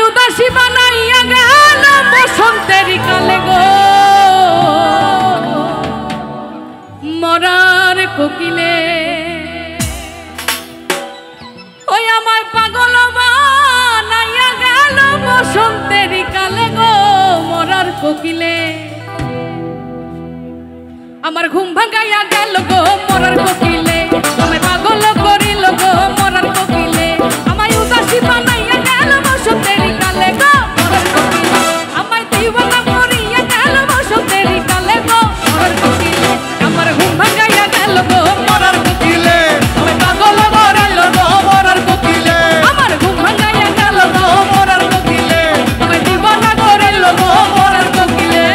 উদাসী বানাইয়া গেল বসন্তের কালে গো মরার কোকিলে ওই আমায় পাগল বানাইয়া গেল বসন্তের কালে গো মরার কোকিলে আমার ঘুম ভাঙাইয়া গেল গো মরার কোকিলে আমায় পাগল করিল গো মরার কোকিলে আমায় উদাসী বানাইয়া গেল বসন্তের কালে গো মরার কোকিলে আমায় দিওয়ানা করিয়া গেল বসন্তের কালে গো মরার কোকিলে আমার ঘুম ভাঙাইয়া গেল গো মরার কোকিলে আমায় পাগল করিল গো মরার কোকিলে আমার ঘুম ভাঙাইয়া গেল গো মরার কোকিলে আমায় দিওয়ানা করিল গো মরার কোকিলে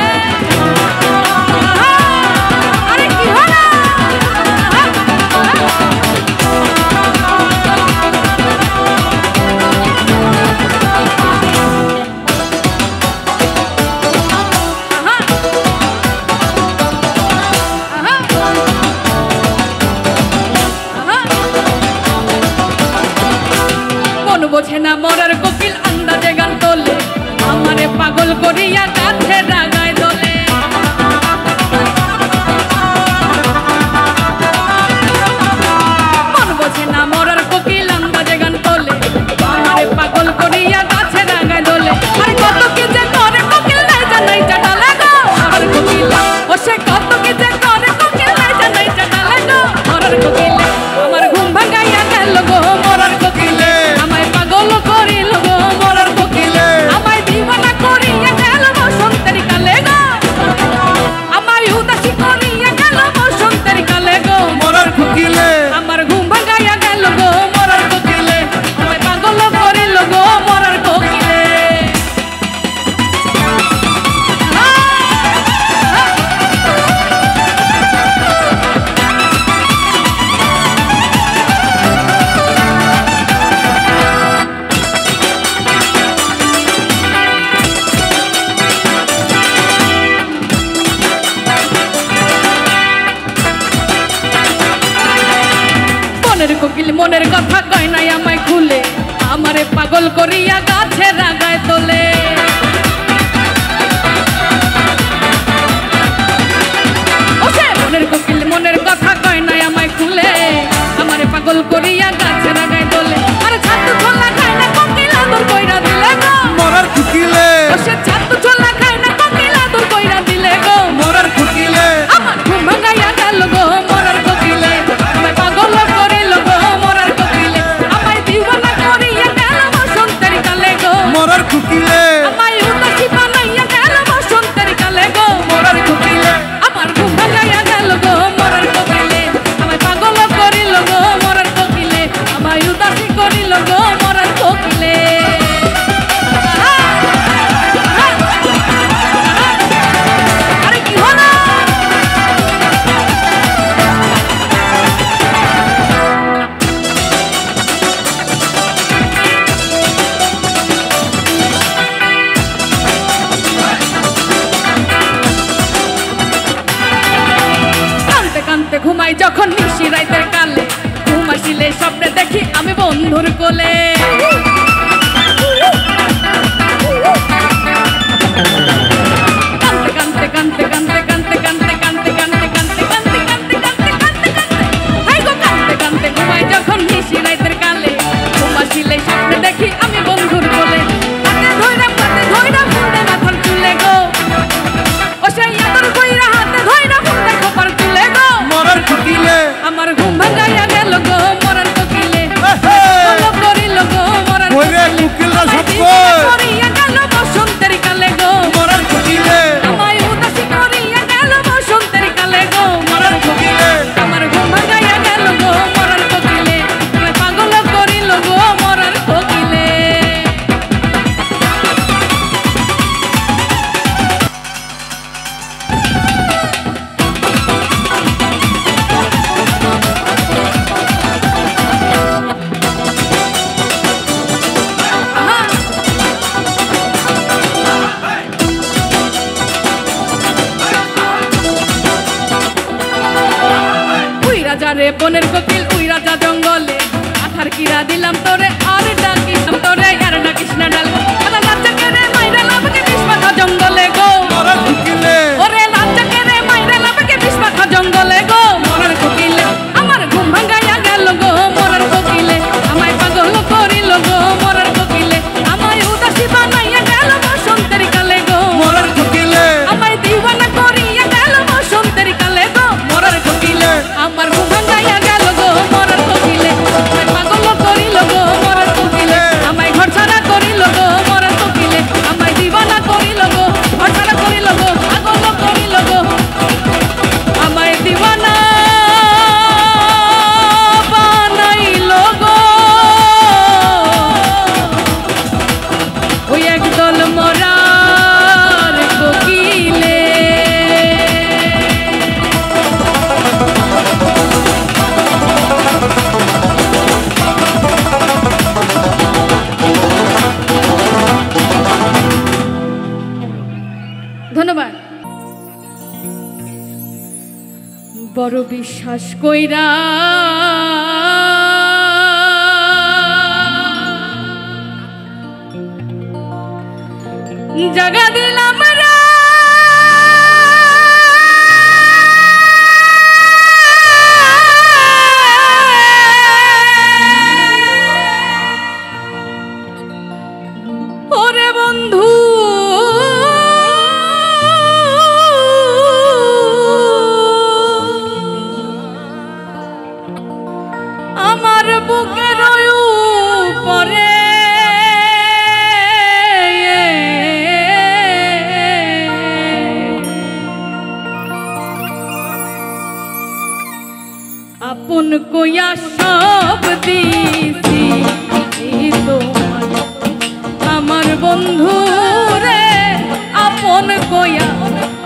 বোঝে না মরার কোকিল আন্দাজে গান তোলে আমারে পাগল করিয়া কাছে রাগায় দোলে মন বোঝে না মরার কোকিল আন্দাজে গান তোলে আমারে পাগল করিয়া কাছে রাগায় দোলে আর কত কি যে করে কোকিল নাই জানাই জানালে গো মরার কোকিল ও সে কত কি যে করে কোকিল নাই জানাই জানালে গো মরার কোকিল আমার ঘুম ভাঙাইয়া গেল গো মরার কোকিলে আমায় পাগল করিল গো মরার কোকিলে আমায় দিওয়ানা করিয়া গেল বসন্তের কালে গো আমায় উদাসী করিয়া গেল বসন্তের কালে গো মরার কোকিলে আমার ঘুম ভাঙাইয়া গেল গো মরার কোকিলে আমায় পাগল করিল গো মরার কোকিলে মনের কোকিল মনের কথা কয় নাই আমায় খুলে আমারে পাগল করিয়া গাছে রাগায় তোলে ও সে মনের কোকিল মনের কথা কয় নাই আমায় খুলে আমারে পাগল করিয়া গাছে রাগায় তোলে আরে ছাতু ছোলা খায় না কোকিল আদর কইরা দিলে গো মরার কোকিলে ও সে ছাতু ছোলা খায় না কোকিল আদর কইরা দিলে গো মরার কোকিলে আমার ঘুম ভাঙাইয়া গেল গো মরার কোকিলে আমায় পাগল করিল গো মরার কোকিলে আমায় দিওয়ানা করিয়া গেল বসন্তের কালে গো মরার কোকিলে আমায় উদাসী বানাইয়া গেল বসন্তের কালে গো মরার কোকিলে আমার ঘুম ভাঙাইয়া গেল গো মরার কোকিলে আমায় পাগল করিল গো মরার কোকিলে আমায় উদাসী করিল গো মরার কোকিলে আরে কি হলো কানতে কানতে ঘুমাই যখন নিশি রাইতের কালে ঘুম আসিলে স্বপ্নে দেখি আমি বন্ধুর কোলে কানতে কানতে কানতে কানতে কানতে কানতে কানতে কানতে কানতে কানতে কানতে কানতে কানতে কানতে হাই গো কানতে কানতে ঘুমাই যখন নিশি রাইতের কালে ঘুম আসিলে স্বপ্নে দেখি আমি বন্ধুর কোলে হাতে ধইরা ফুলতে মাথার চুলে গো ও সেই আদর কইরা হাতে ধইরা ফুলতে খোপার চুলে গো মরার কোকিলে আমার ঘুম ভাঙাইয়া গেল গো মরার কোকিলে পাগল করিল গো মরার ওরে কোকিলে কোকিলরা আমায় সব দিওয়ানা কই? করিয়া গেল বসন্তের কালে গো মরার কোকিলে আমায় উদাসী করিয়া গেল বসন্তের কালে গো মরার কোকিলে আমার ঘুম ভাঙাইয়া গেল গো মরার কোকিলে আমায় পাগল করিল গো মরার কোকিলে রে বনের কোকিল উই রাজা জঙ্গলে আঠার কিরা দিলাম তোরে আর ডাকিস তোরে আর ডাকিস না ডাল বড় বিশ্বাস কইরা জাগা দিলাম রে ওরে বন্ধু আমার বুকের উপরে আপন কইয়া সব দিছি তোমার আমার বন্ধু রে আপন কইয়া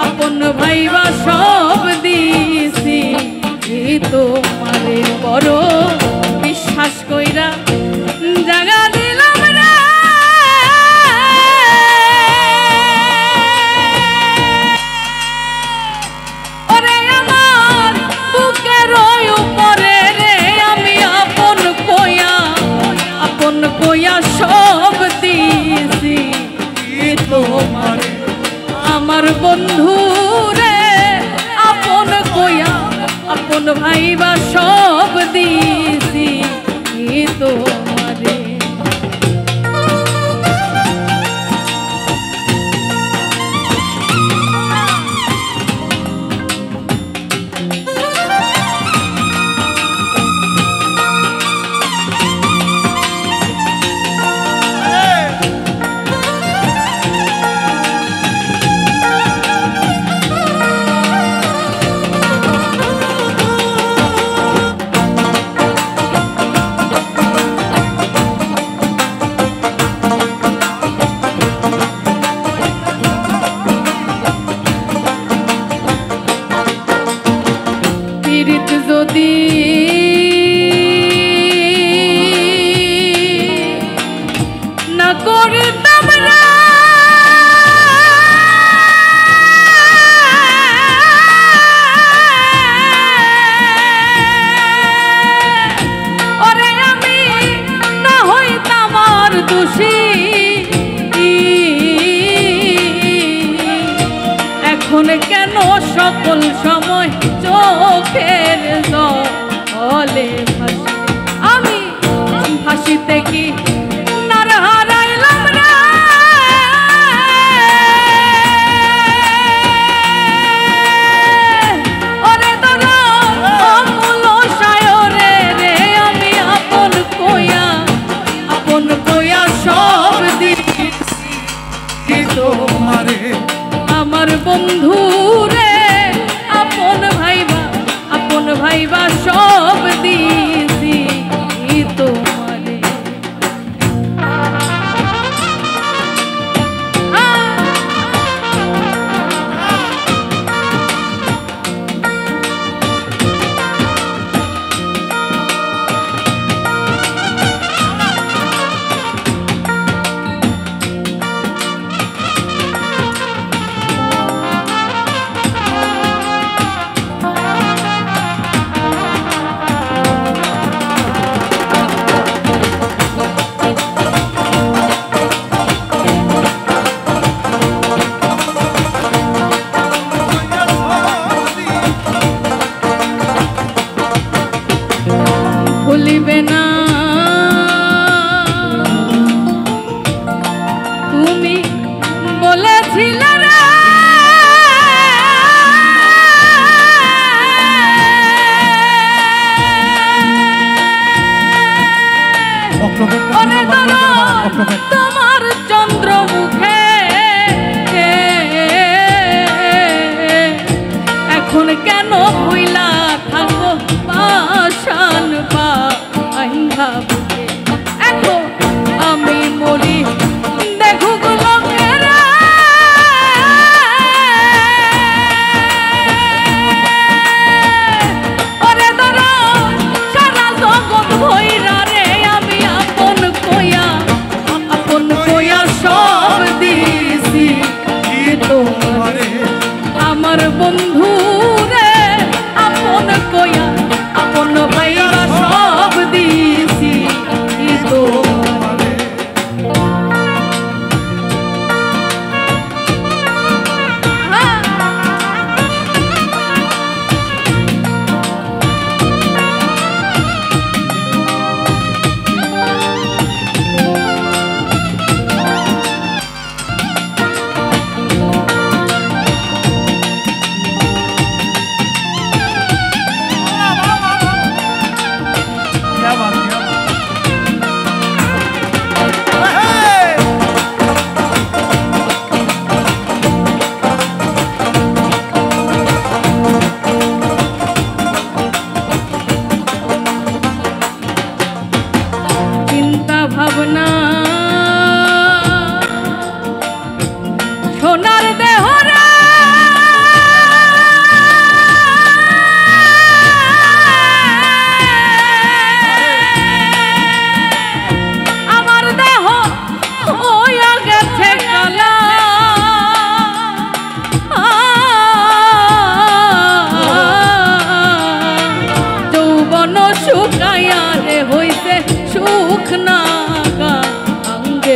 আপন ভাইবা সব দিছি তোমারে বড় বিশ্বাস কইরা জাগা দিলাম রে ওরে আমার বুকের উপরে রে আমি আপন কইয়া সব দিছি তোমার আমার বন্ধু রে আপন কইয়া আপন ভাইবা সব দিছি তোমারে যদি না করতাম না ওরে আমি না হইতাম আর দোষী এখন কেন সকল সময় চোখের জলে ভাসি আমি ভাসিতে কি নার হারাইলাম রে ওরে তোরা অমূল সায়রে রে আমি আপন কইয়া সব দিছি তোমারে আমার বন্ধু রে আপন ভাইবা সব দিছি তোমারে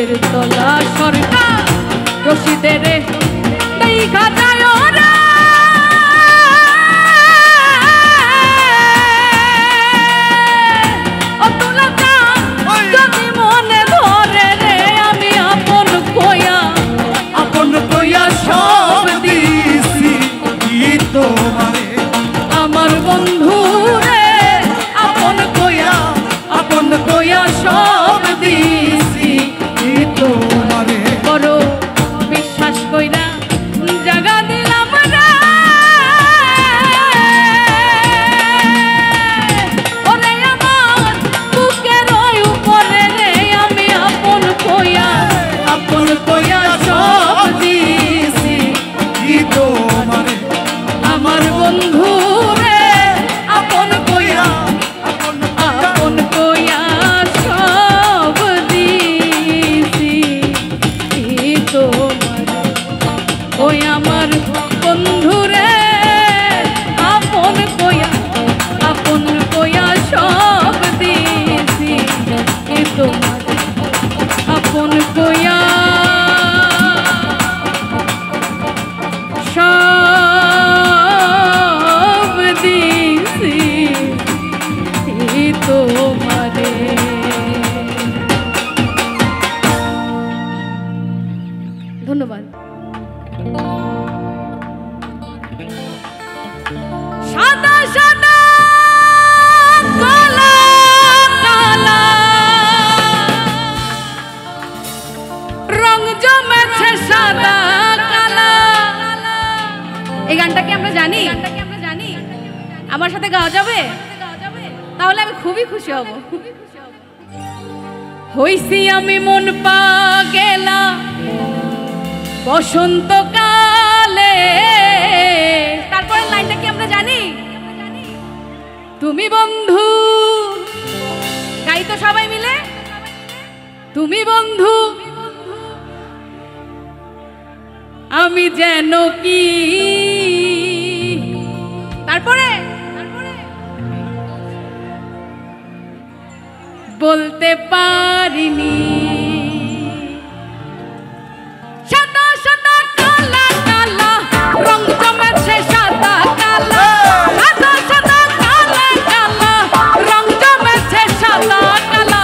গাছের তলা সরকার রশিদের দেখা যায় ওরা যদি মনে ধরে রে আমি আপন কইয়া সব দিছি তোমারে আমার বন্ধু রে আপন কইয়া সব দিছি তোমারে বড় বিশ্বাস কইরা জাগা দিলাম রে ওরে আমার বুকের উপরে রে আমি আপন কইয়া সব দিছি তোমারে আমার বন্ধু রে আপন কইয়া সব দিছি তোমারে ওই আমার বন্ধু রে আপন কইয়া সব দিছি তোমারে আপন কইয়া সব দিছি তোমারে ধন্যবাদ সাদা সাদা কালা কালা রং জমেছে সাদা কালা এই গানটা কি আমরা জানি আমার সাথে গাওয়া যাবে তাহলে আমি খুবই খুশি হব হইছি আমি মন পাগেলা বসন্তকালে তারপরের লাইনটা কি আমরা জানি তুমি বন্ধু গাই তো সবাই মিলে তুমি বন্ধু আমি যেন কি তারপরে বলতে পারিনি সাদা সাদা কালা কালা রং জমেছে সাদা কালা সাদা সাদা কালা কালা রং জমেছে সাদা কালা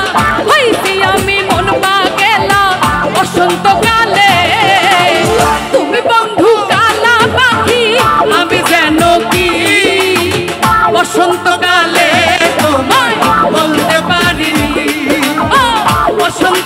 হইছি আমি মন পাগেলা বসন্তকালে তুমি বন্ধু কালা পাখি আমি যেন কি বসন্তকালে তোমায় বলতে পারিনি বসন্ত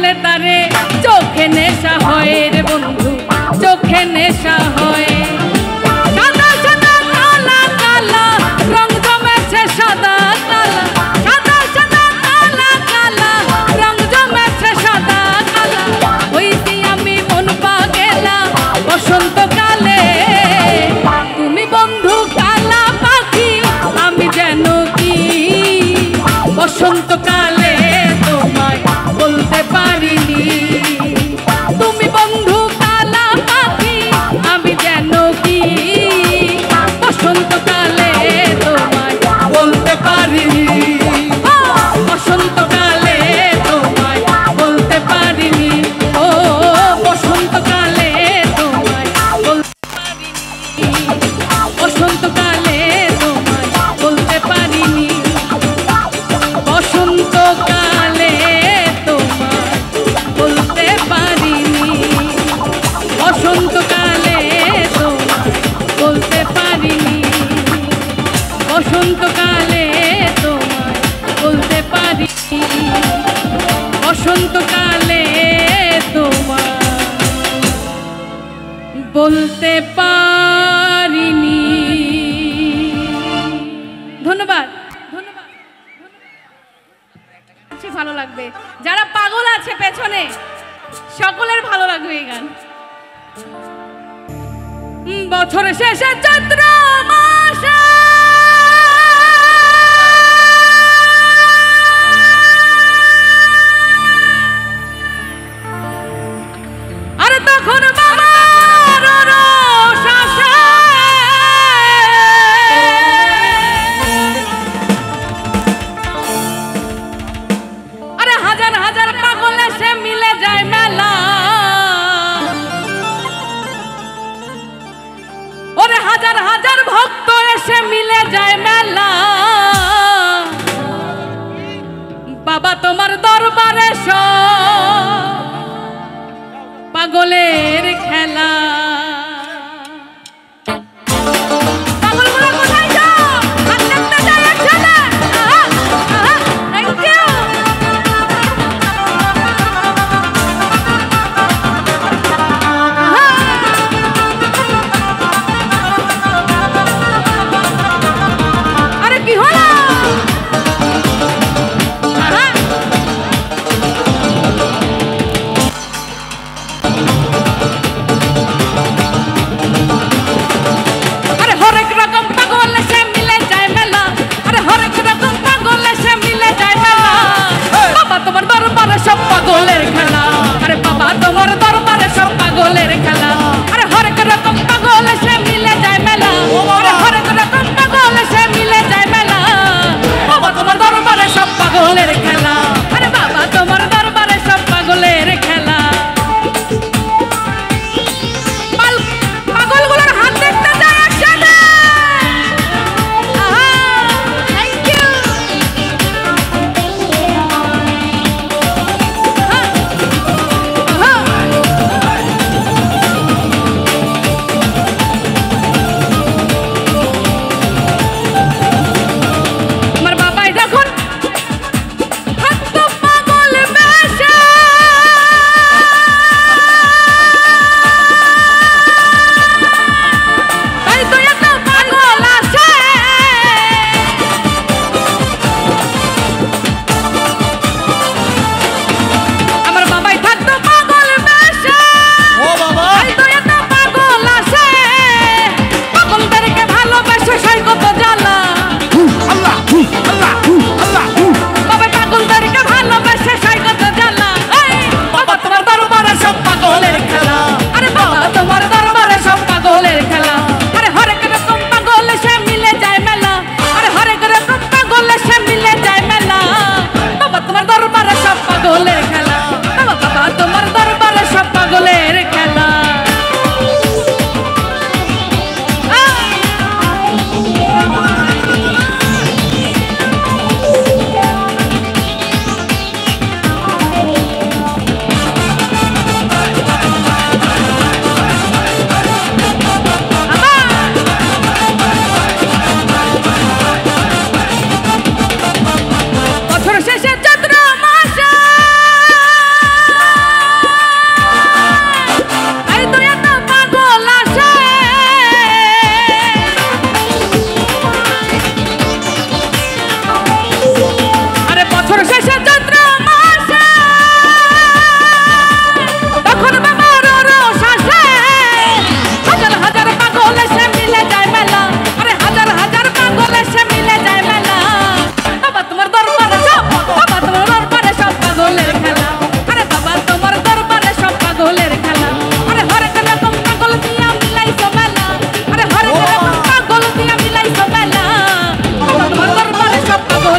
দেখলে তারে চোখে নেশা হয় রে বন্ধু, চোখে নেশা হয়। সাদা সাদা কালা কালা রং জমেছে সাদা কালা, সাদা সাদা কালা কালা রং জমেছে সাদা কালা। হইছি আমি মন পাগেলা বসন্তকালে, তুমি বন্ধু কালা পাখি আমি যেন কি বসন্তকালে তোমায় বলতে পারিনি। তুমি বন্ধু কালা পাখি আমি যেন কি বসন্তকালে তোমায় বলতে পারিনি। বসন্তকালে তোমায় বলতে পারিনি। ও বসন্তকালে তোমায় বলতে পারিনি, বসন্তকালে তোমায় বলতে পারিনি। বসন্তকালে তোমায় বলতে পারিনি, বসন্তকালে তোমায় বলতে পারিনি, বসন্তকালে তোমায় বলতে পারিনি, বসন্তকালে তোমায় বলতে পারিনি। ধন্যবাদ, ধন্যবাদ। ভালো লাগবে, যারা পাগল আছে পেছনে সকলের ভালো লাগবে এই গান। বছর শেষে চৈত্র মাসে আরে তখন বাবার রোষ আসে, আরে হাজার হাজার পাগল এসে মিলে যায় মেলা, ওরে হাজার হাজার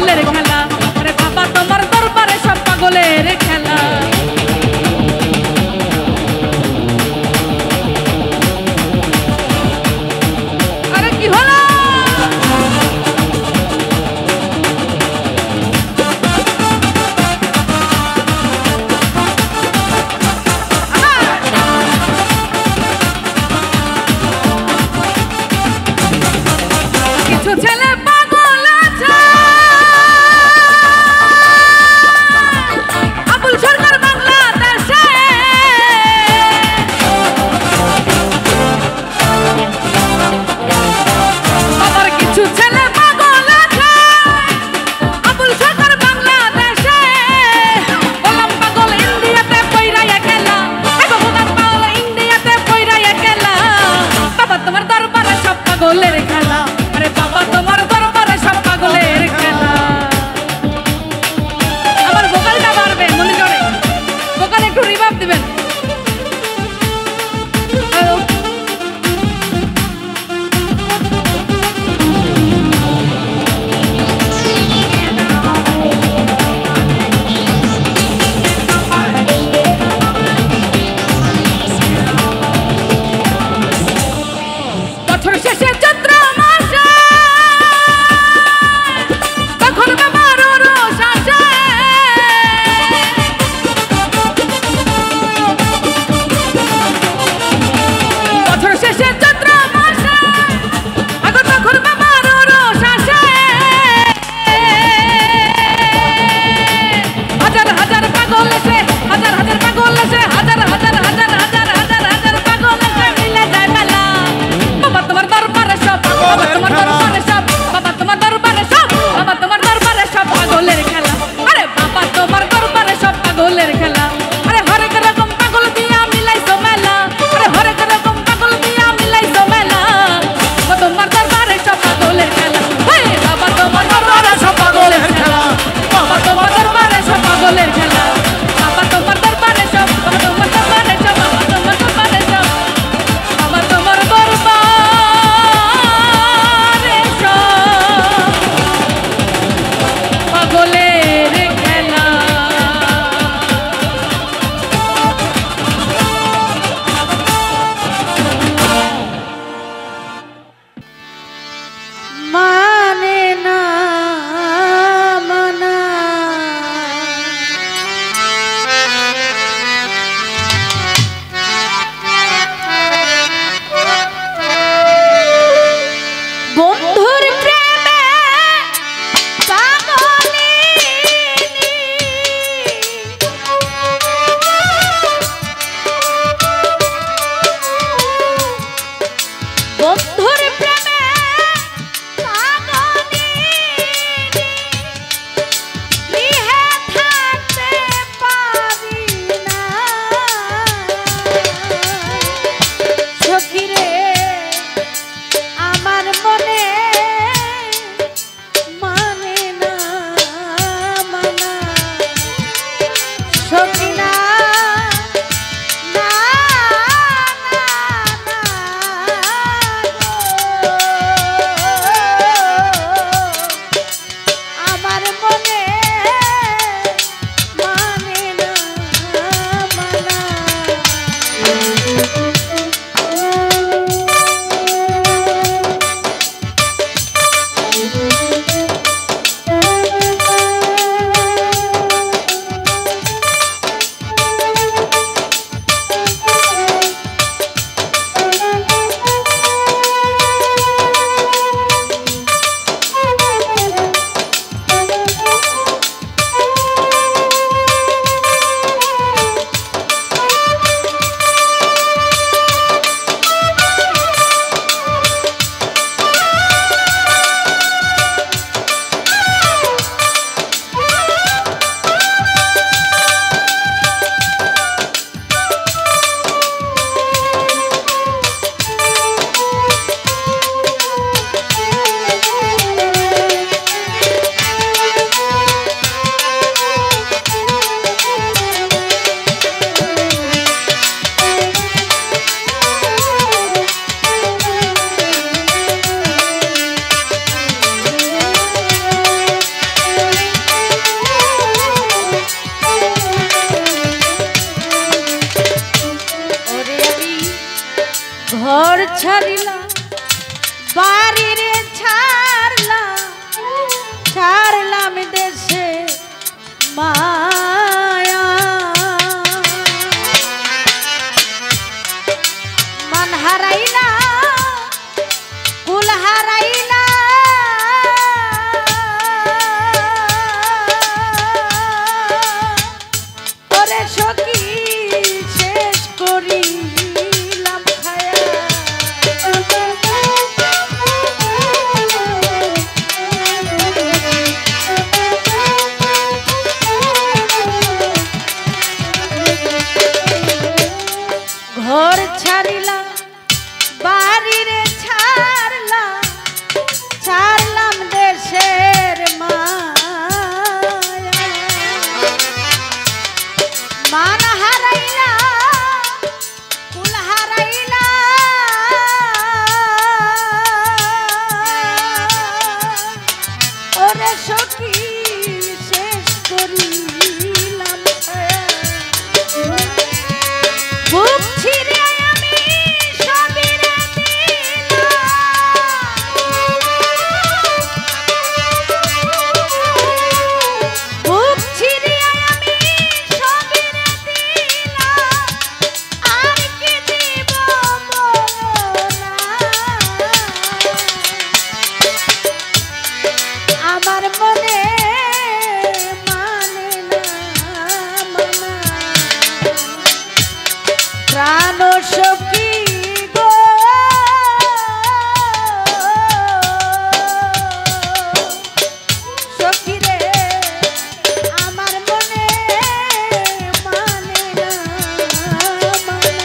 পাগলের খেলা, আরে বাবা তোমার দরবারে সব পাগলের খেলা। আরে কি হলো? কিছু ছেলে পাগল আছে ছাড়িলা বাড়ি রে ছাড়লাম দেশে মায়া মান হারাইলা কুল হারাইলা ওরে সখী শেষ করিলাম খায়া ঘর ছাড়িলা বাড়ি রে ছাড়লাম দেশের মায়া মান হারাইলা কুল হারাইলা ওরে সখী শেষ করিলাম বুক ছিঁড়ে আমি সবিরে বুক ছিঁড়ে আমি সবিরে দিলাম আর কি দিব না আমার মনে মানে না মানা প্রাণ সখী গো সখী রে আমার মনে মানে না মানা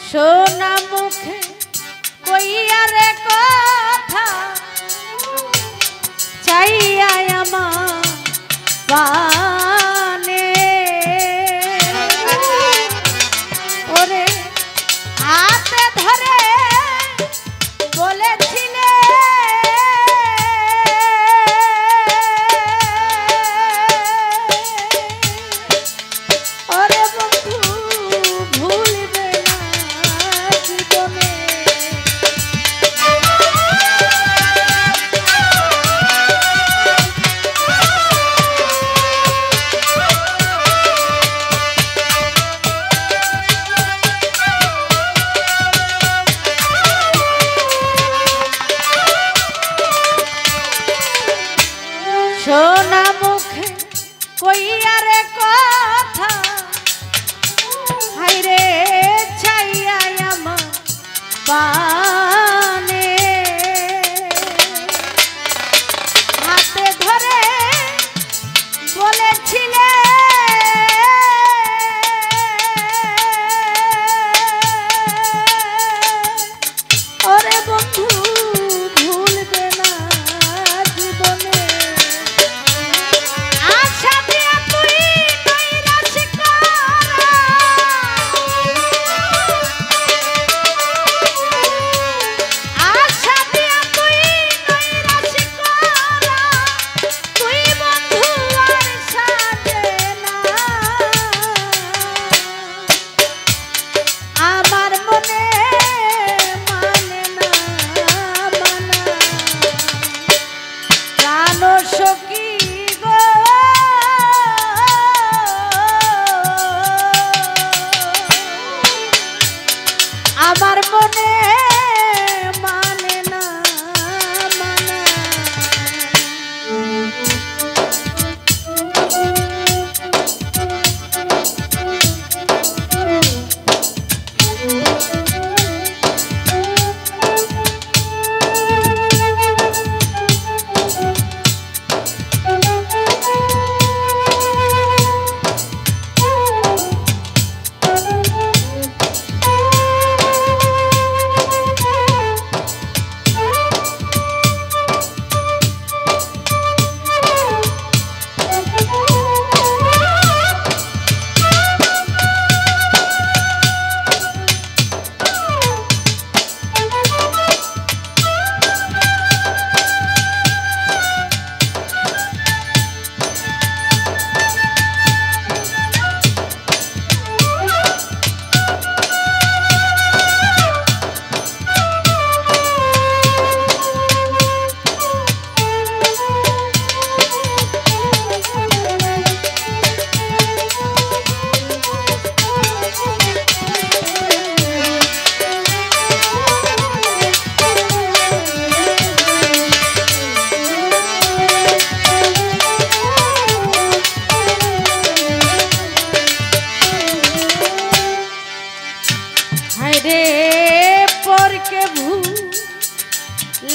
সোনা মুখে কইয়া রে কথা চাইয়া আমার পানে ওরে হাতে ধরে বলেছিলে ওরে বন্ধু ভুলবে না জীবনে সোনা মুখে কইয়া রে কথা হাইরে চাইয়া আমার পানে হাতে ধরে বলেছিলে ওরে বন্ধু ভুলবে না জীবনে আশা দিয়া তুই নৈরাশ করা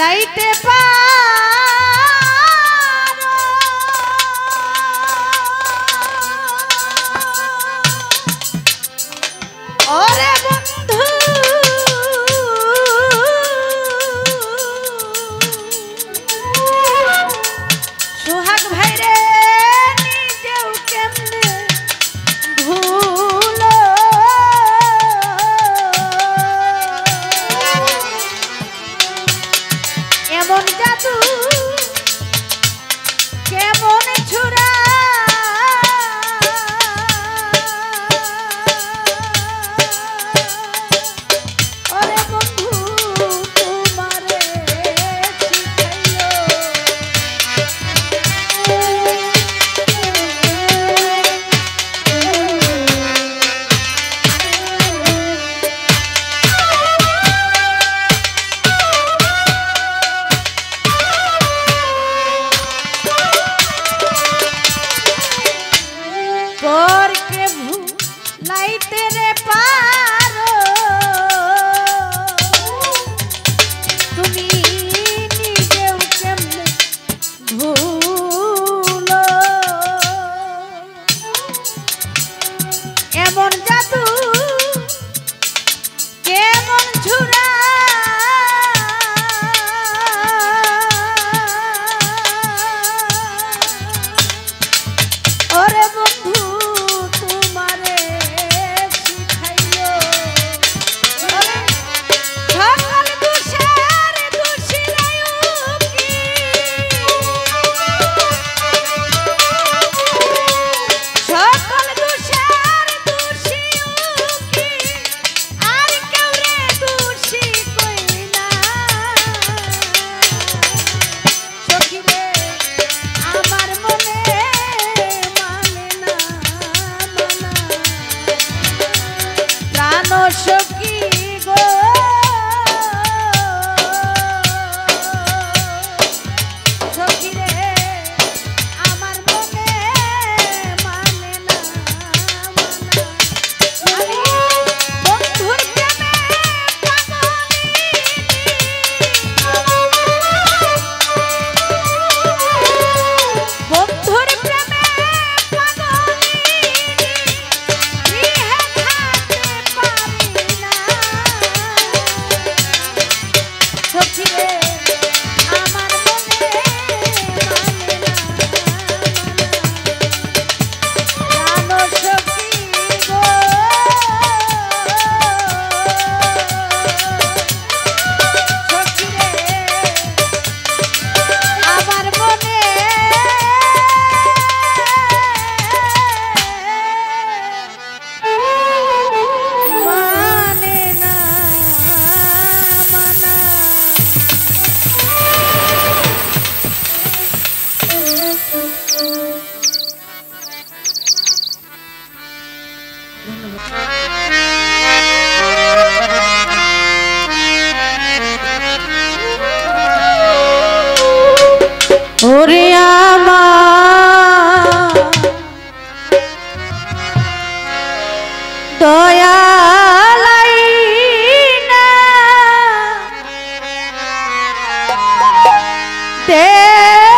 যাইতে পারো ওরে বন্ধু সোহাগ ভাইরে নিজেও কেমনে ভুলো এমন জাদু কেমন ছুরা ওরে বন্ধু তোমারে porque ভুলাইতে রে পারো তুমি নিজেও কেমনে ভুলো এমন জাদু কেমন ঝুরা ওরে বন্ধু তোমারে শিখাইলো ওরে সকল দোষের দোষী কি সকল দোষের দোষী কি আর কেউ রে দোষী কই না সখী রে আমার মনে প্রাণ সখী গো সখী রে আমার মনে মানে না আমি বন্ধুর প্রেমে বন্ধুর প্রেমে ওরে আমার দয়ালাই না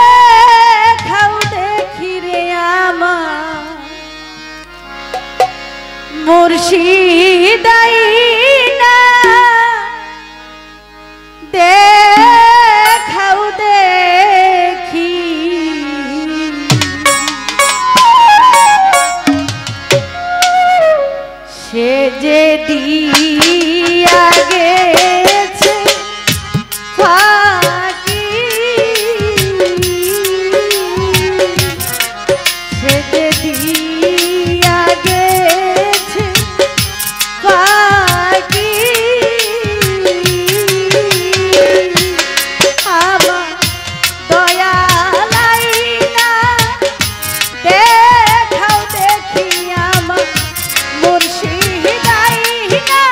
দেখাও দেখি রে আমার মুর্শিদাই না দেখাও দেখি সে যে দিয়া গেছে ফাঁকি সে যে দিয়া গেছে ফাঁকি আমার দয়ালাই না দেখাও দেখি আমার মুর্শিদাই না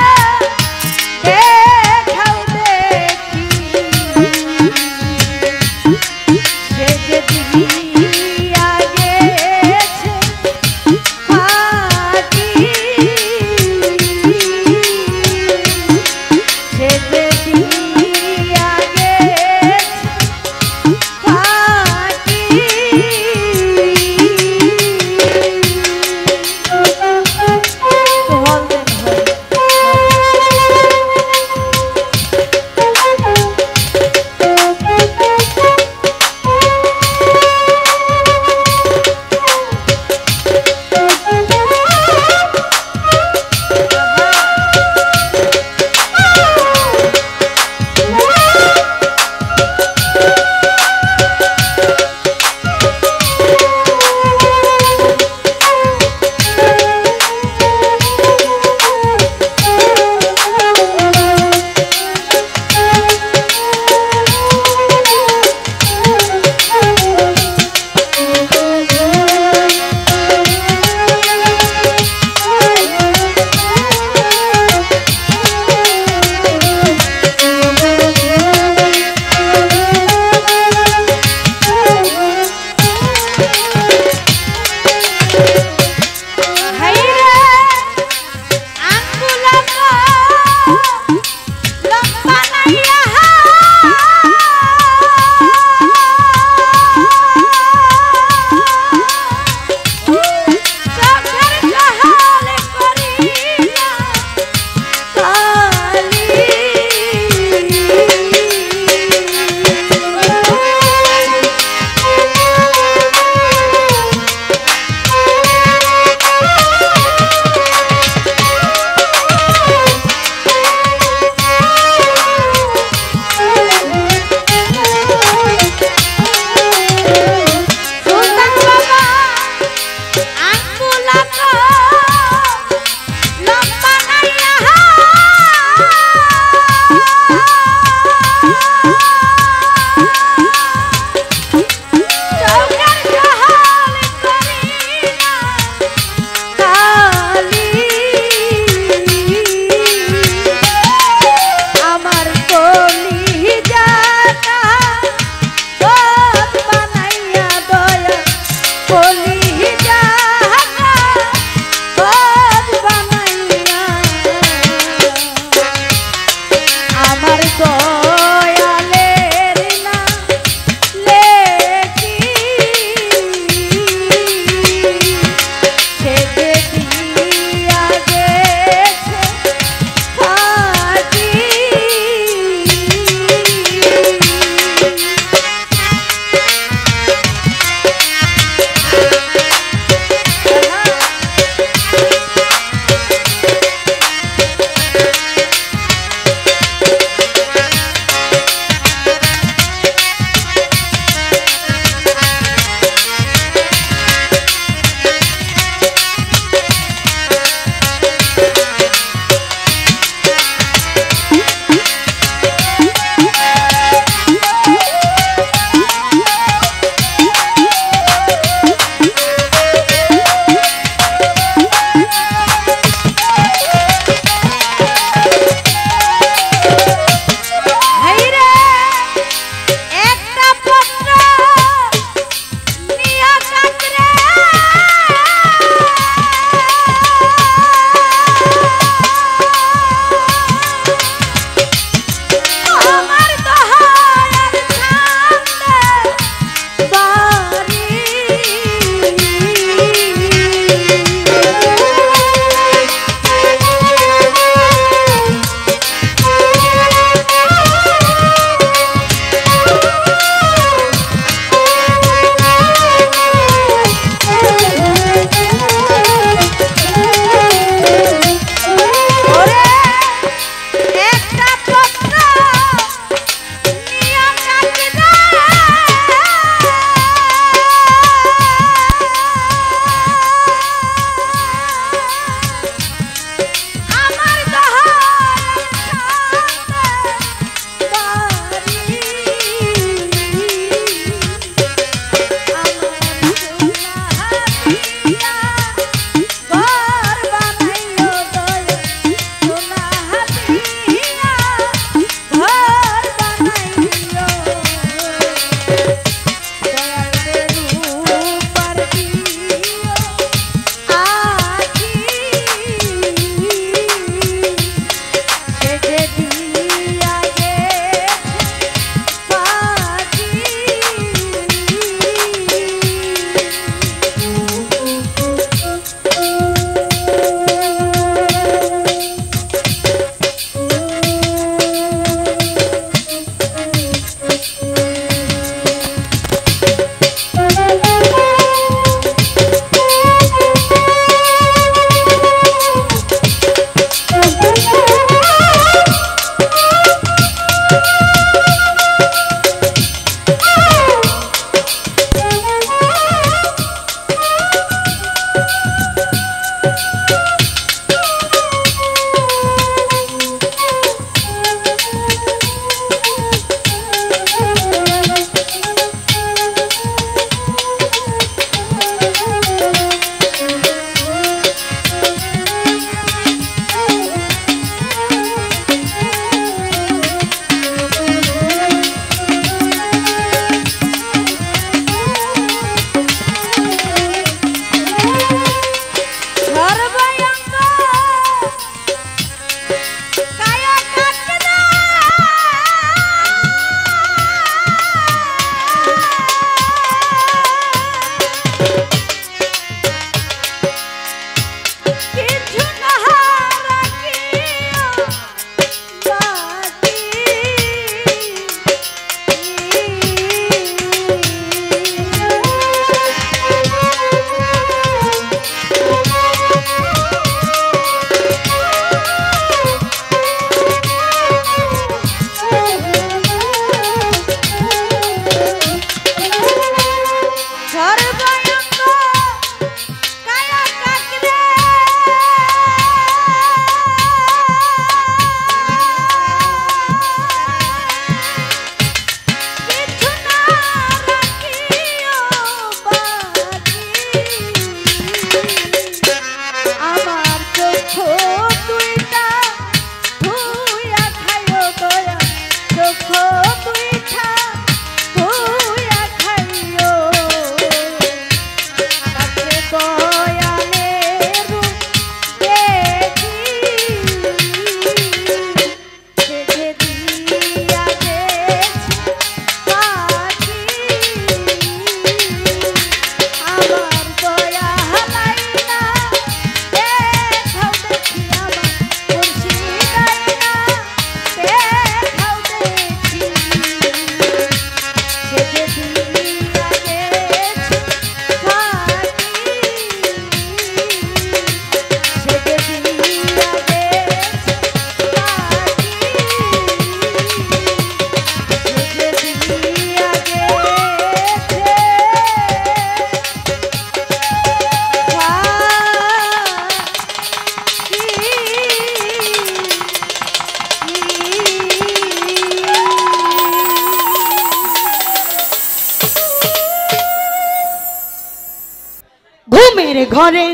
ঘুমের ঘরে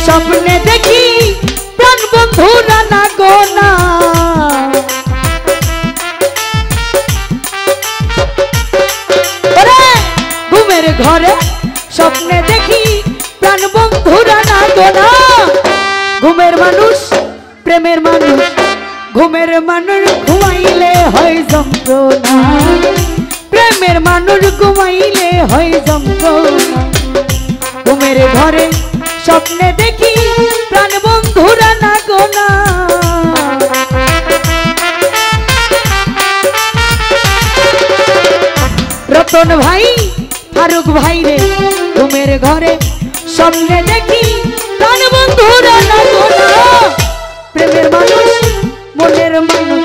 স্বপ্নে দেখি প্রাণ বন্ধুরা না গোনা ঘুমের ঘরে স্বপ্নে দেখি প্রাণ বন্ধুরা না গোনা ঘুমের মানুষ প্রেমের মানুষ ঘুমের মানুষ ঘুমাইলে হয় যন্ত্রণা প্রেমের মানুষ ঘুমাইলে হয় যন্ত্রণা ঘুমের ঘরে স্বপ্নে দেখি প্রাণ বন্ধুরা না গোনা রতন ভাই ফারুক ভাই রে ঘুমের ঘরে স্বপ্নে দেখি প্রাণ বন্ধুরা না গোনা প্রেমের মানুষ মনের মানুষ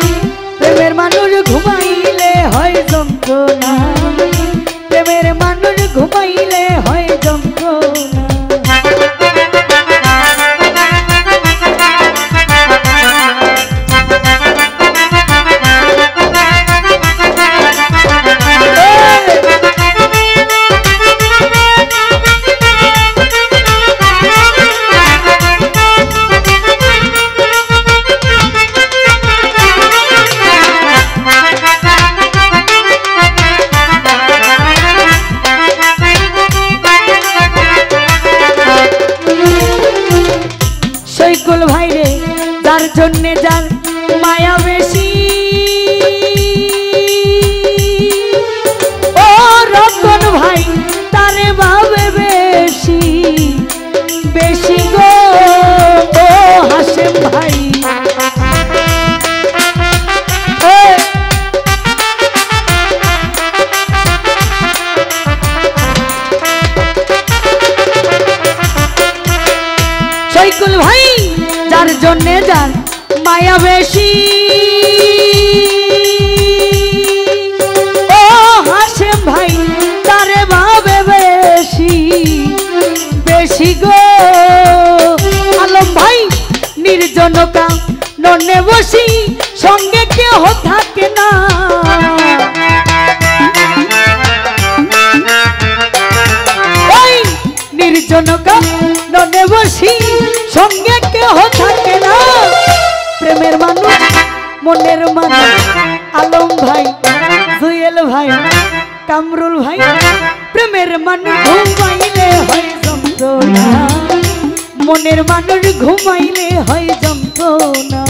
প্রেমের মানুষ ঘুমাইলে হয় যন্ত্রণা প্রেমের মানুষ ঘুমাইলে হয় যন্ত্রণা ভাই রে যার জন্যে যার মায়া বেশি ও রতন ভাই তারে ভাবে বেশি বেশি গো ও হাসেম ভাই সৈকুল ভাই যার জন্যে যার মায়া বেশি ও হাসেম ভাই তারে ভাবে বেশি বেশি গো আলম ভাই নির্জনকা ননে বসি সঙ্গে কেহ থাকে না নির্জনকা ননে বসি সঙ্গে কেহ থাকে না প্রেমের মানুষ মনের মানুষ আলম ভাই জুয়েল ভাই কামরুল ভাই প্রেমের মানুষ ঘুমাইলে হয় যন্ত্রণা মনের মানুষ ঘুমাইলে হয় যন্ত্রণা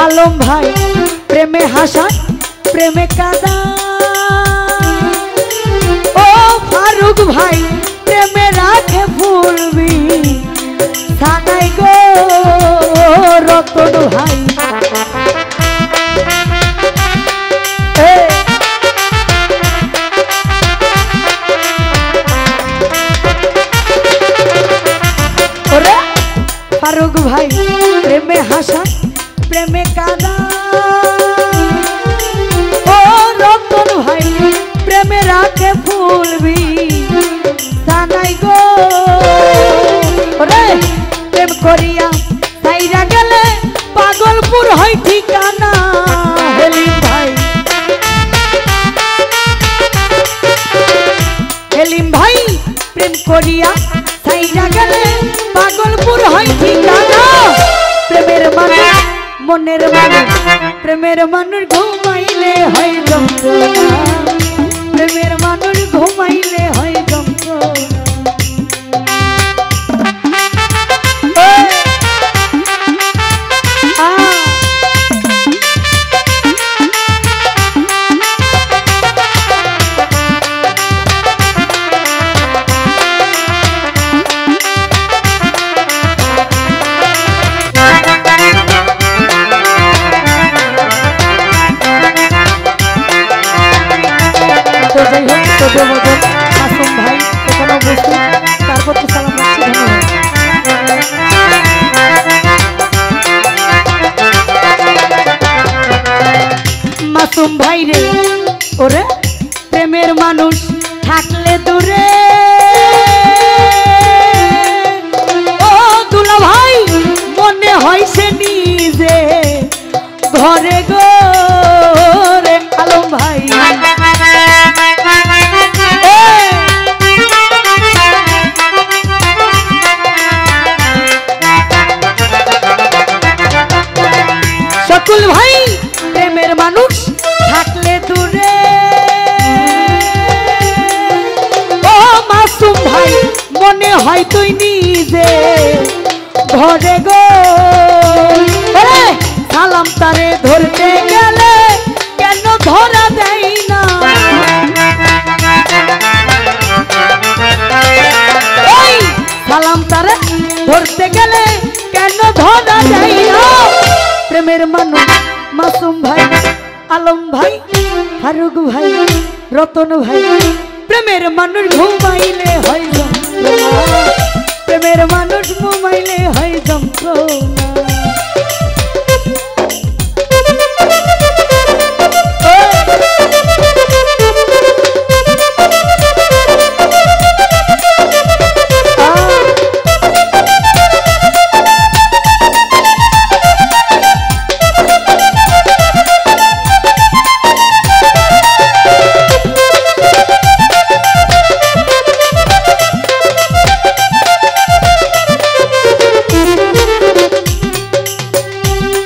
আলম ভাই প্রেমে হাসা প্রেমে কাদা ও ফারুক ভাই প্রেমে রাখে ফুলবি সানাই গো রতন ভাই ওরে ফারুক ভাই প্রেমে হাসা প্রেমে কাদা ও রতন ভাই প্রেমে রাখে ফুলবি সানাই গো রে প্রেম করিয়া সাইরা গেলে পাগলপুর হয় ঠিকানা হেলিম ভাই হেলিম ভাই প্রেম করিয়া সাইরা গেলে পাগলপুর হয় ঠিকানা প্রেমের মানুষ মনের মানুষ প্রেমের মানুষ ঘুমাইলে হয় যন্ত্রণা প্রেমের মানুষ ঘুমাইলে হয় যন্ত্রণা যাই হোক তবু মতন মাসুম ভাই এখানে উপস্থিত তার প্রতি সালাম রাখছি ধন্যবাদ মাসুম ভাই রে ওরে প্রেমের মানুষ থাকলে দূরে ও দুলা ভাই মনে হয় সে নিজে ঘরে গো রে আলম ভাই সকল ভাই প্রেমের মানুষ থাকলে দূরে ও মাসুম ভাই মনে হয় তুই নিজে ঘরে গো সালাম তারে ধরতে গেলে কেন ধরা দেয় না সালাম তারে ধরতে গেলে কেন ধরা দেয় না প্রেমের মানুষ মাসুম ভাই আলম ভাই ফারুক ভাই রতন ভাই প্রেমের মানুষ ঘুমাইলে হয় যন্ত্রণা প্রেমের মানুষ ঘুমাইলে হয় যন্ত্রণা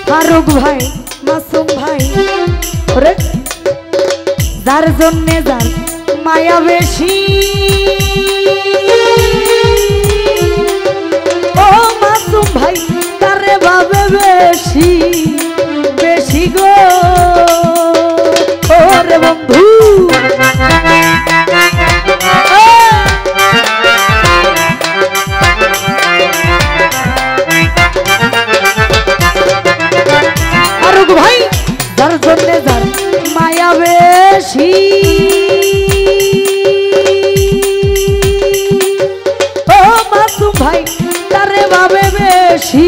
ফারুক ভাই মাসুম ভাই ওরে যার জন্যে যার মায়া বেশি ও মাসুম ভাই তারে ভাবে বেশি বেশি গো ওরে বন্ধু ভাই যার জন্য যার মায়া বেশি ও মাসুম ভাই তারে ভাবে বেশি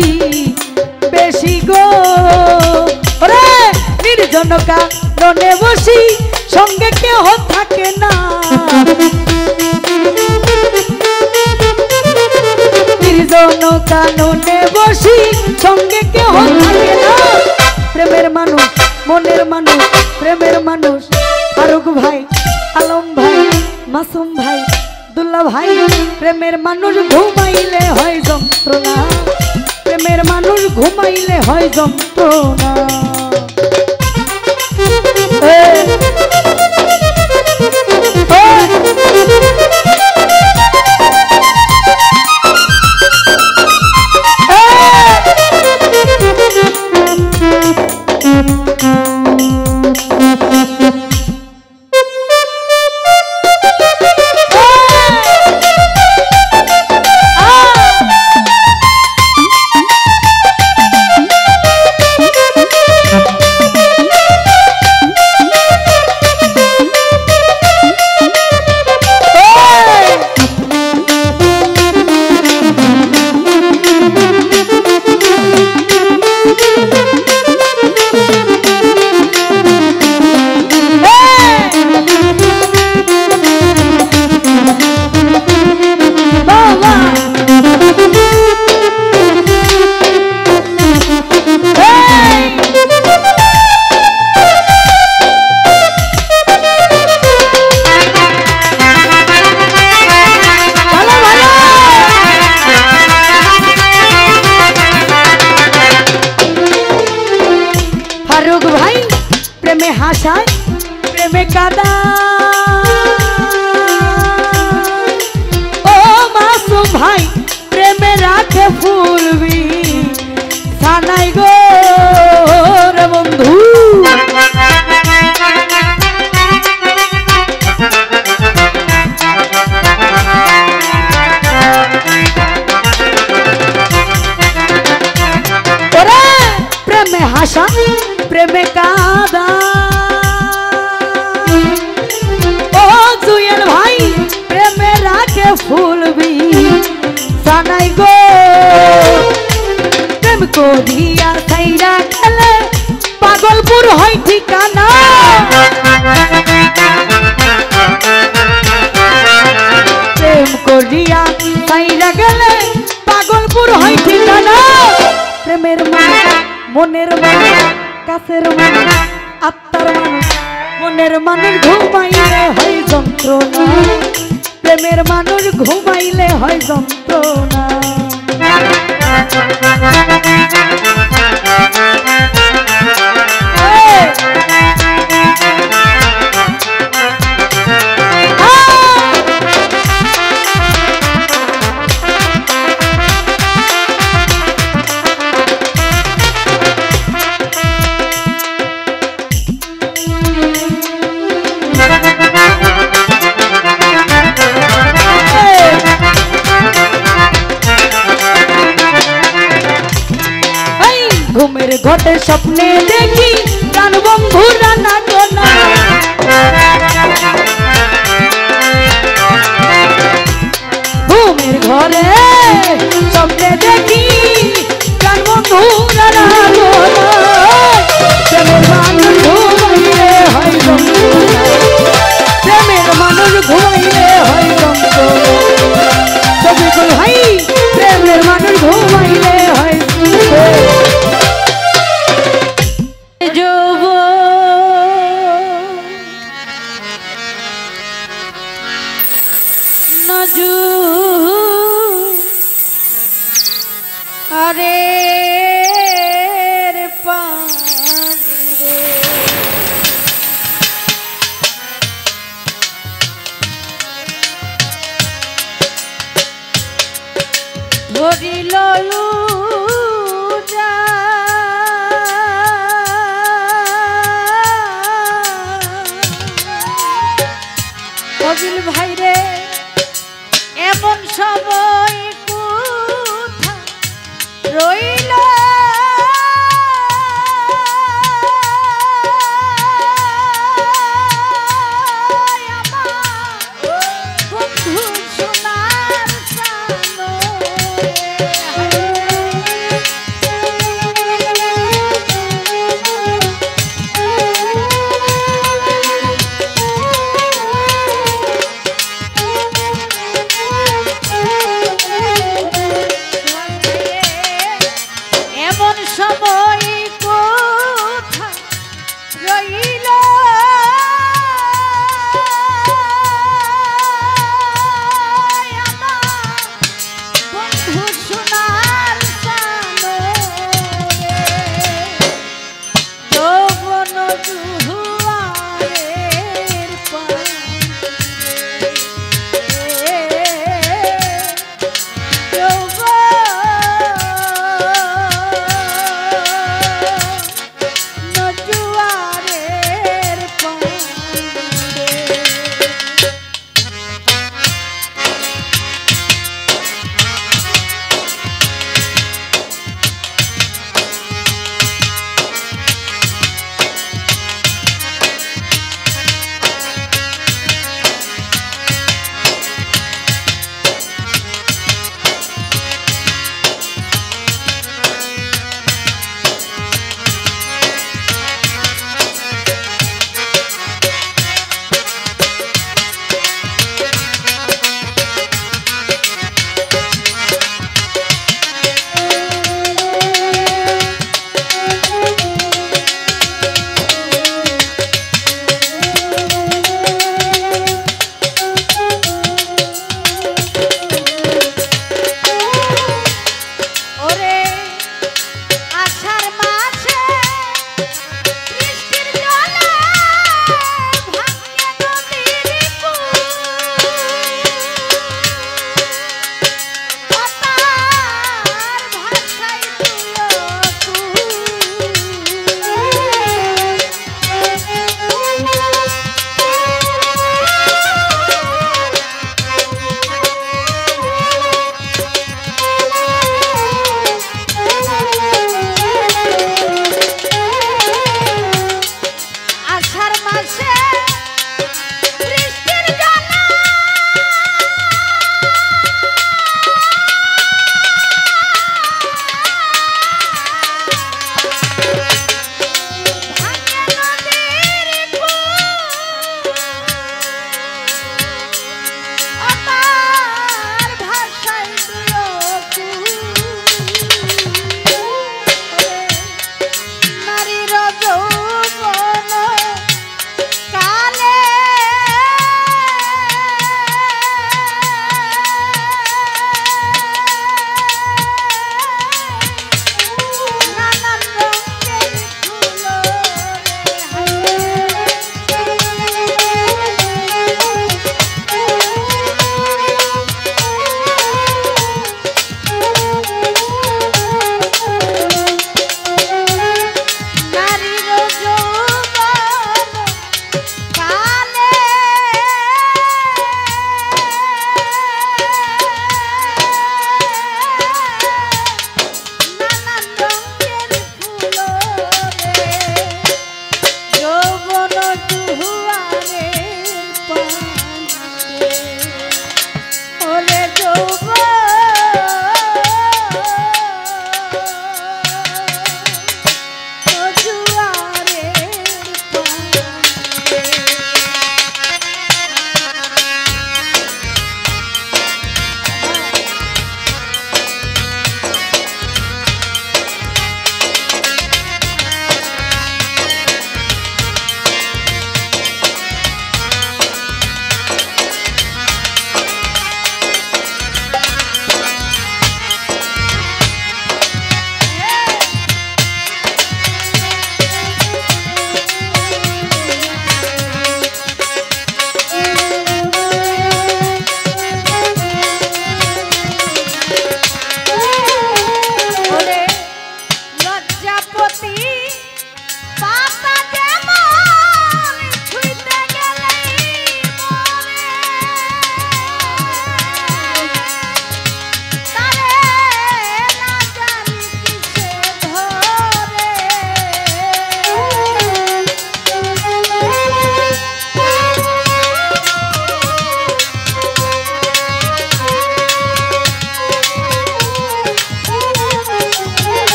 বেশি গো রে নির্জন কারণে বসি সঙ্গে কেহ থাকে না নির্জন কারণে বসি সঙ্গে কেহ থাকে না প্রেমের মানুষ মনের মানুষ প্রেমের মানুষ ফারুক ভাই আলম ভাই মাসুম ভাই দুল্লা ভাই প্রেমের মানুষ ঘুমাইলে হয় যন্ত্রণা প্রেমের মানুষ ঘুমাইলে হয় যন্ত্রণা ফারুক ভাই প্রেমে হাসায় প্রেমে কাদা ও মাসুম ভাই প্রেমে রাখে ফুলবি সানাই গো রে বন্ধু প্রেমে হাসা প্রেমে কাদা ও করিয়া ছাইরা গেলে পাগলপুর হয় ঠিকানা প্রেম করিয়া ছাইরা গেলে পাগলপুর হয় ঠিকানা প্রেমের মানুষ মনের মানুষ কাছের মানুষ আত্মার মানুষ মনের মানুষ ঘুমাইলে হয় যন্ত্রণা প্রেমের মানুষ ঘুমাইলে হয় যন্ত্রণা ঘুমের ঘটে স্বপ্নে দেখি প্রাণ বন্ধু রানা গোনা ঘুমের ঘরে স্বপ্নে দেখি প্রাণ বন্ধু রানা গোনা প্রেমের মানুষ ঘুমাইলে হয় যন্ত্রণা প্রেমের মানুষ ঘুমাইলে হয় যন্ত্রণা ছবি কই ভাই প্রেমের মানুষ ঘুমাইলে হয় আরে রে পানি রে ধরিল ফজিল ভাই রে এমন সময় রইল বন্ধু সোনার সানো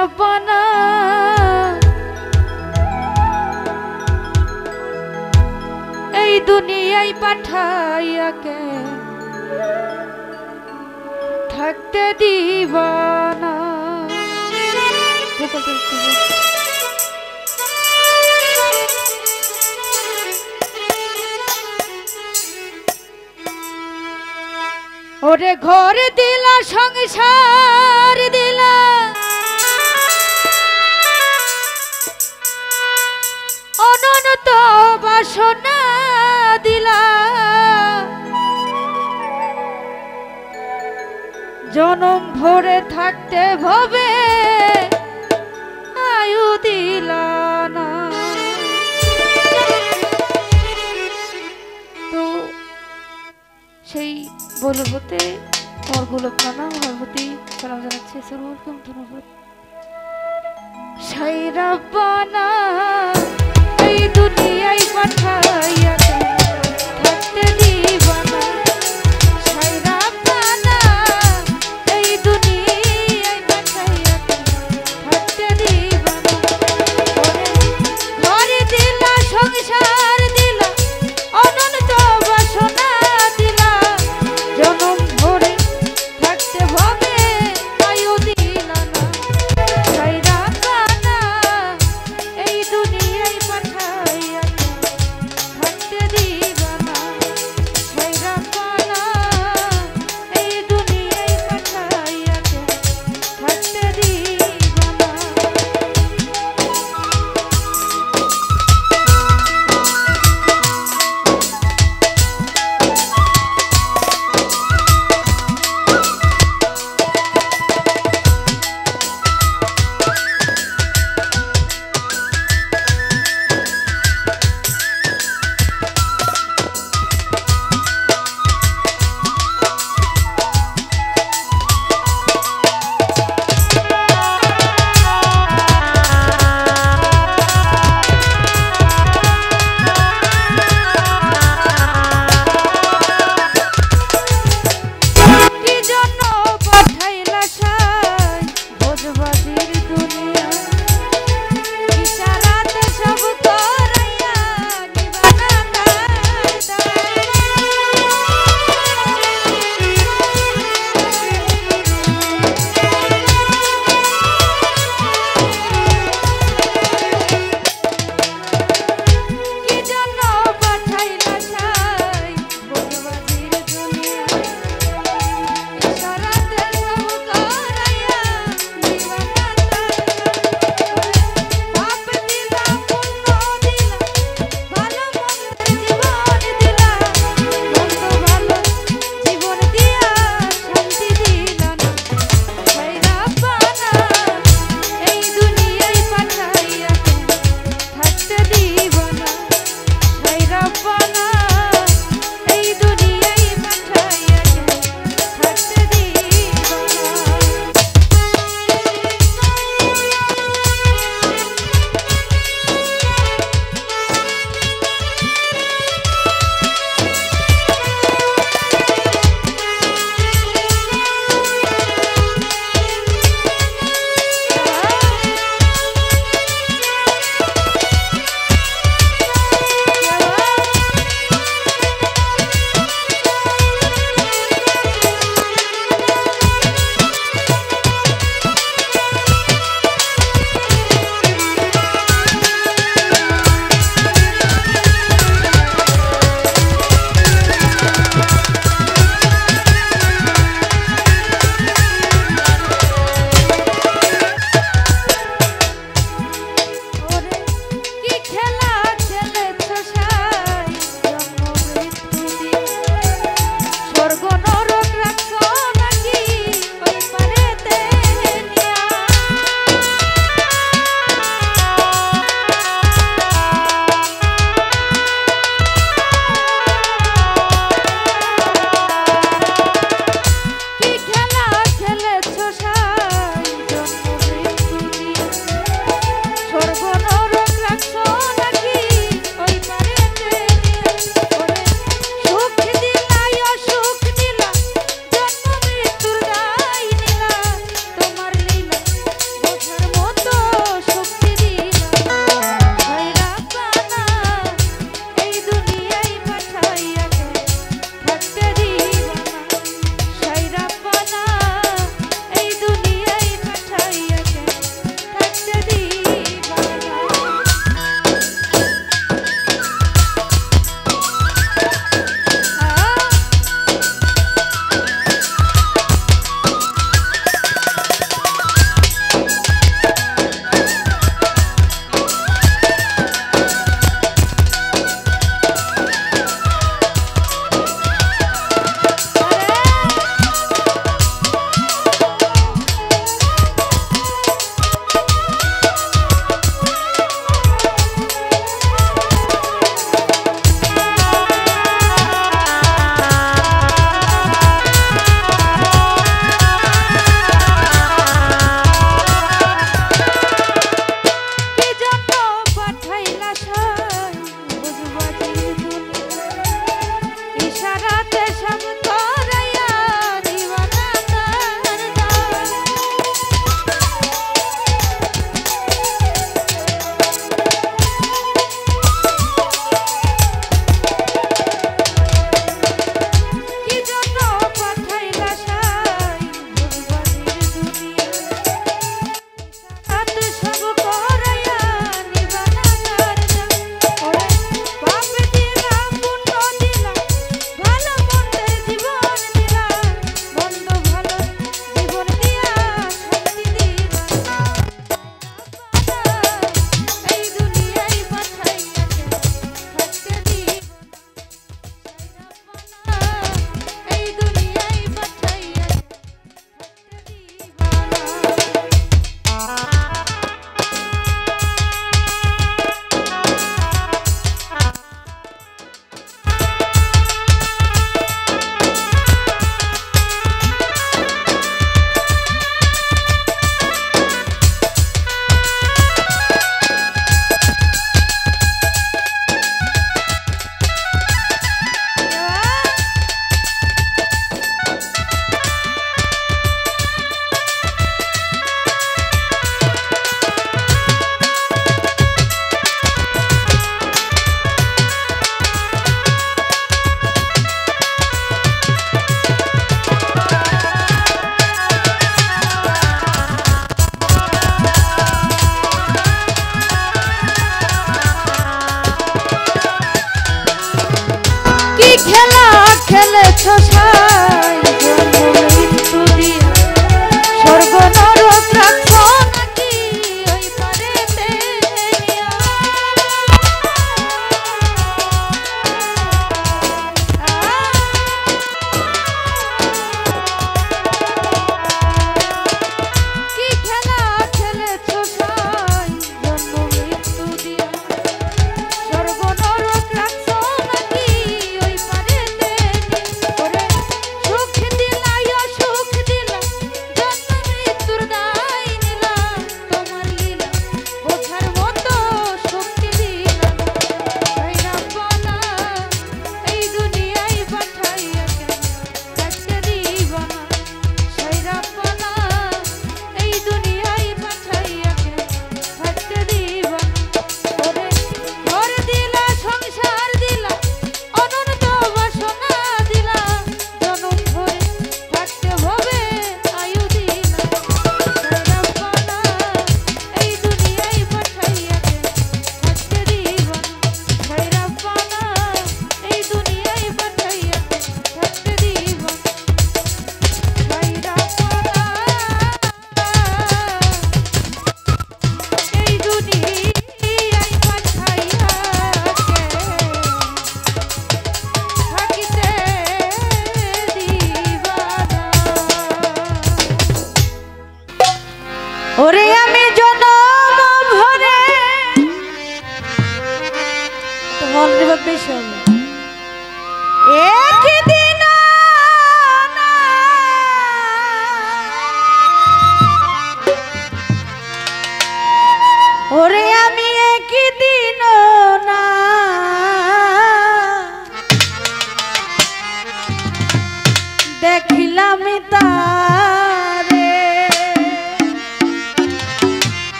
রব্বানা এই দুনিয়ায় পাঠাইয়াকে থাকতে দিবানা। ওরে ঘর দিলা সংসার দিলা অনন্ত বাসনা দিলা জনম ভরে থাকতে ভবে আয়ু দিলা না। তো সেই বলবতে আমার গোলক নানা আমার প্রতি সালাম জানাচ্ছি। সর্বপ্রথম ধন্যবাদ। সেই রব্বানা এই দুনিয়ায় পাঠাইয়া থাকতে দিবানা। সেই রব্বানা এই দুনিয়ায় পাঠাইয়া থাকতে দিবানা। ঘরে দিলা সংসার দিলা অনন্ত বাসনা দিলা জনম ভরে থাকতে হবে আয়ু দিলা না। সেই রব্বানা এই দুনিয়া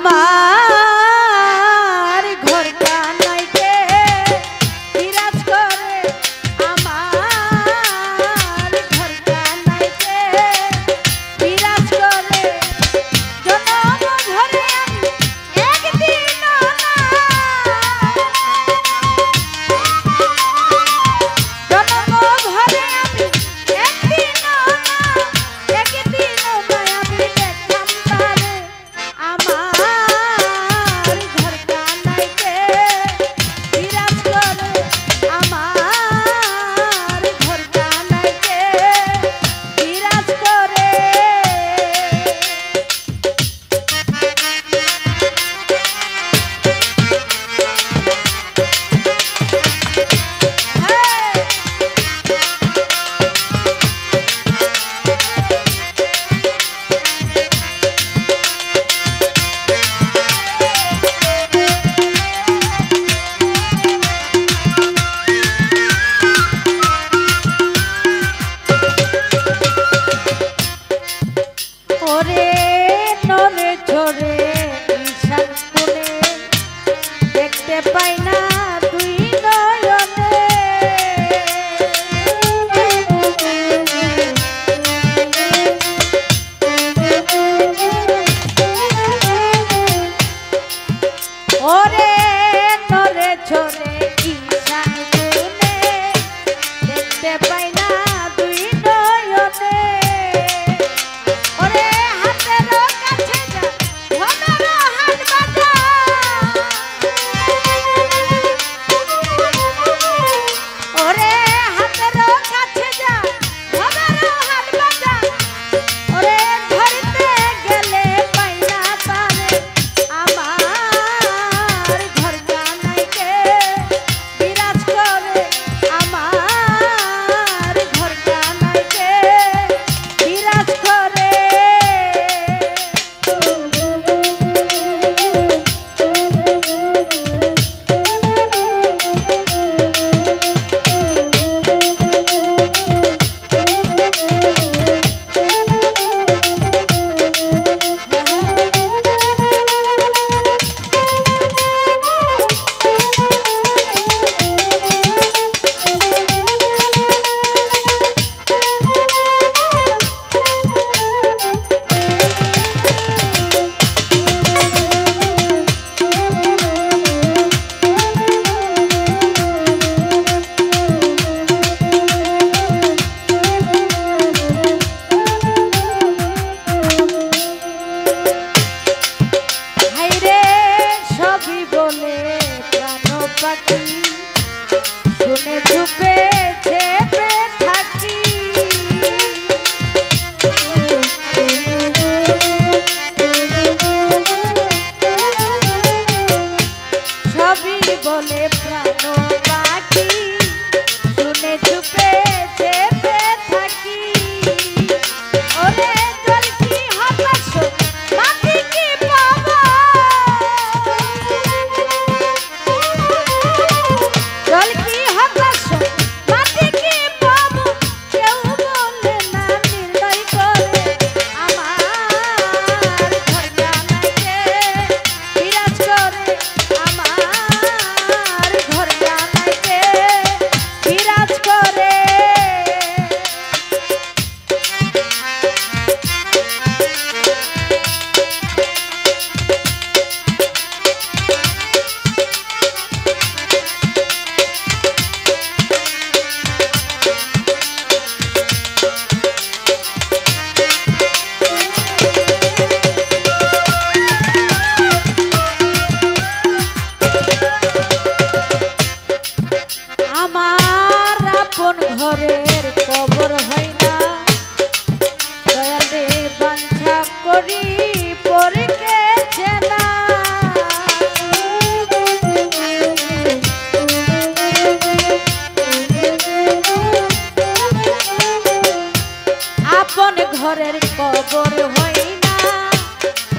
আমার ঘর কানাইতে বিরাজ করে আমার ঘর কানাইতে বিরাজ করে জনম ভরে আমি একদিন না জনম ভরে আমি একদিন না একদিন আমি দেখতাম তারে আমার ঘর কানাইতে বিরাজ করে আমার ঘর কানাইতে বিরাজ করে ওরে নরে ঝরে ঈশান কোণে দেখতে পাই না তুই নয়নে ওরে নরে ঝরে ঈশান কোণে দেখতে পাই না তুই নয়নে ওরে হাতের কাছে যা ধনের হাত বাজা ওরে হাতের কাছে যা ধনের হাত বাজা ওরে ধরতে গেলে পাই না তারে আমার ঘর কানাইতে বিরাজ করে আমার ঘর কানাইতে বিরাজ করে হাইরে সবই বলে প্রাণ পাখি শুনে চুপে চেপে থাকি সবই বলে প্রাণ পাখি শুনে চুপে চেপে থাকি ওরে জল কি হতাশ মাটি কি পাবো জল কি হতাশ মাটি কি পাবো কেউ বলে না নির্ণয় করে আমার ঘর কানাইতে বিরাজ করে আমার ঘর কানাইতে বিরাজ করে আমার আপন ঘরের কবর হয় না দয়াল রে বাঞ্ছা করি পরকে চেনা আপন ঘরের কবর হয় না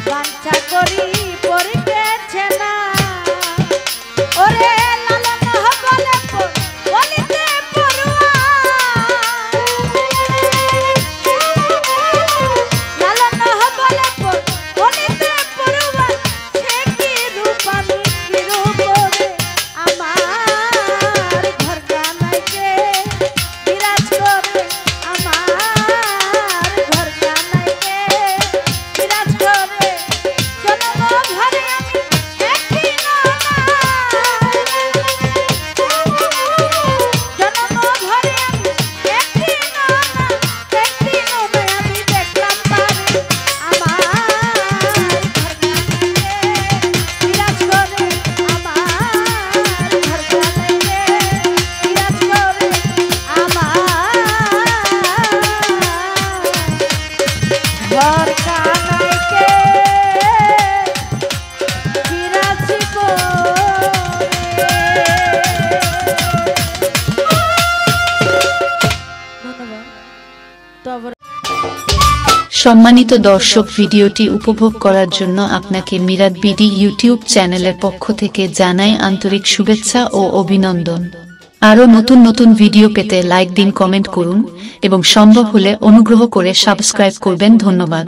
বাঞ্ছা করি পরকে চেনা ওরে লালন বলে বলিতে পড়ুয়া লালন বলে বলিতে পড়ুয়া তো আবার সম্মানিত দর্শক, ভিডিওটি উপভোগ করার জন্য আপনাকে মিরাত বিডি ইউটিউব চ্যানেলের পক্ষ থেকে জানাই আন্তরিক শুভেচ্ছা ও অভিনন্দন। আরও নতুন নতুন ভিডিও পেতে লাইক দিন, কমেন্ট করুন এবং সম্ভব হলে অনুগ্রহ করে সাবস্ক্রাইব করবেন। ধন্যবাদ।